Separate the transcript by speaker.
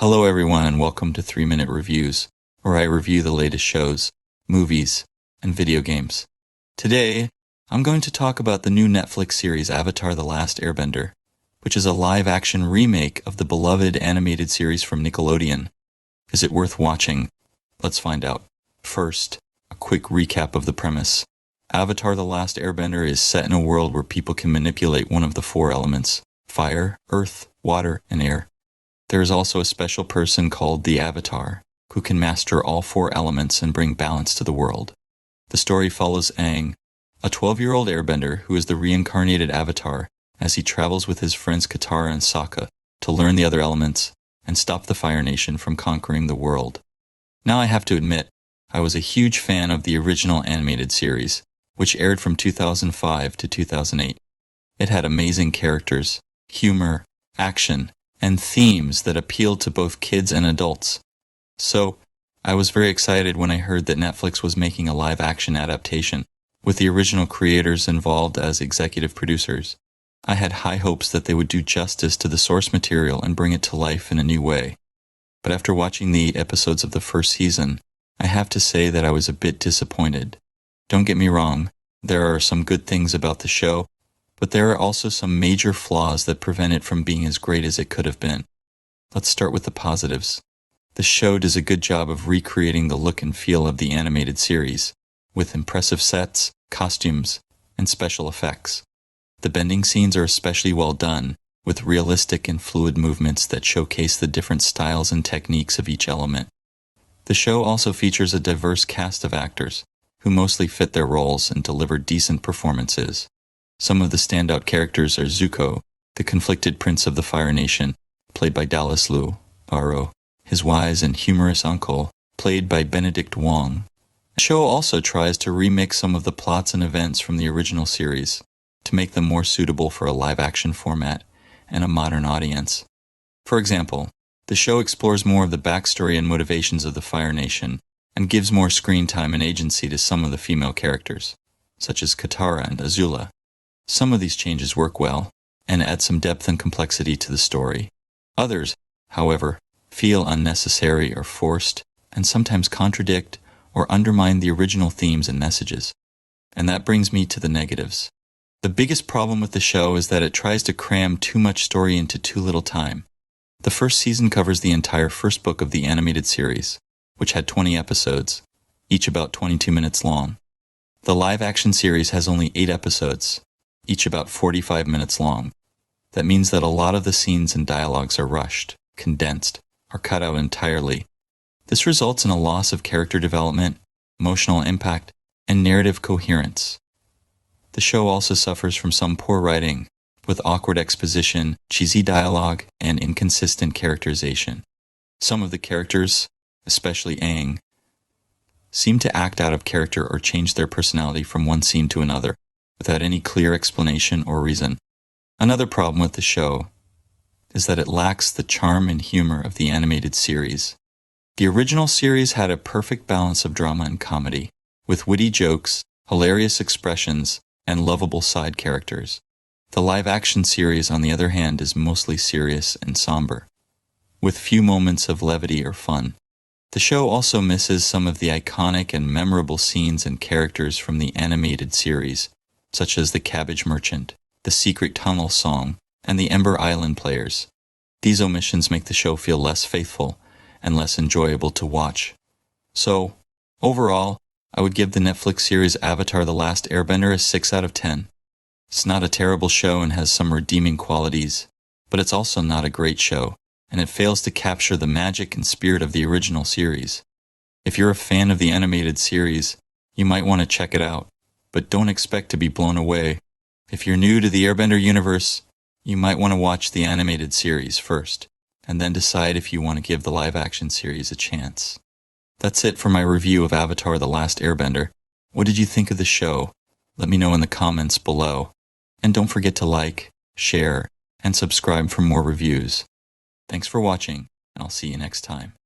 Speaker 1: Hello everyone and welcome to 3-Minute Reviews, where I review the latest shows, movies, and video games. Today, I'm going to talk about the new Netflix series Avatar: The Last Airbender, which is a live-action remake of the beloved animated series from Nickelodeon. Is it worth watching? Let's find out. First, a quick recap of the premise. Avatar: The Last Airbender is set in a world where people can manipulate one of the four elements: fire, earth, water, and air. There is also a special person called the Avatar, who can master all four elements and bring balance to the world. The story follows Aang, a 12-year-old airbender who is the reincarnated Avatar, as he travels with his friends Katara and Sokka to learn the other elements and stop the Fire Nation from conquering the world. Now I have to admit, I was a huge fan of the original animated series, which aired from 2005 to 2008. It had amazing characters, humor, action, and themes that appealed to both kids and adults. So, I was very excited when I heard that Netflix was making a live-action adaptation, with the original creators involved as executive producers. I had high hopes that they would do justice to the source material and bring it to life in a new way. But after watching the episodes of the first season, I have to say that I was a bit disappointed. Don't get me wrong, there are some good things about the show, but there are also some major flaws that prevent it from being as great as it could have been. Let's start with the positives. The show does a good job of recreating the look and feel of the animated series, with impressive sets, costumes, and special effects. The bending scenes are especially well done, with realistic and fluid movements that showcase the different styles and techniques of each element. The show also features a diverse cast of actors, who mostly fit their roles and deliver decent performances. Some of the standout characters are Zuko, the conflicted prince of the Fire Nation, played by Dallas Liu, Aro, his wise and humorous uncle, played by Benedict Wong. The show also tries to remix some of the plots and events from the original series, to make them more suitable for a live-action format and a modern audience. For example, the show explores more of the backstory and motivations of the Fire Nation, and gives more screen time and agency to some of the female characters, such as Katara and Azula. Some of these changes work well, and add some depth and complexity to the story. Others, however, feel unnecessary or forced, and sometimes contradict or undermine the original themes and messages. And that brings me to the negatives. The biggest problem with the show is that it tries to cram too much story into too little time. The first season covers the entire first book of the animated series, which had 20 episodes, each about 22 minutes long. The live-action series has only 8 episodes, each about 45 minutes long. That means that a lot of the scenes and dialogues are rushed, condensed, or cut out entirely. This results in a loss of character development, emotional impact, and narrative coherence. The show also suffers from some poor writing, with awkward exposition, cheesy dialogue, and inconsistent characterization. Some of the characters, especially Aang, seem to act out of character or change their personality from one scene to another, without any clear explanation or reason. Another problem with the show is that it lacks the charm and humor of the animated series. The original series had a perfect balance of drama and comedy, with witty jokes, hilarious expressions, and lovable side characters. The live-action series, on the other hand, is mostly serious and somber, with few moments of levity or fun. The show also misses some of the iconic and memorable scenes and characters from the animated series, such as the Cabbage Merchant, the Secret Tunnel song, and the Ember Island players. These omissions make the show feel less faithful and less enjoyable to watch. So, overall, I would give the Netflix series Avatar: The Last Airbender a 6 out of 10. It's not a terrible show and has some redeeming qualities, but it's also not a great show, and it fails to capture the magic and spirit of the original series. If you're a fan of the animated series, you might want to check it out, but don't expect to be blown away. If you're new to the Airbender universe, you might want to watch the animated series first, and then decide if you want to give the live-action series a chance. That's it for my review of Avatar: The Last Airbender. What did you think of the show? Let me know in the comments below. And don't forget to like, share, and subscribe for more reviews. Thanks for watching, and I'll see you next time.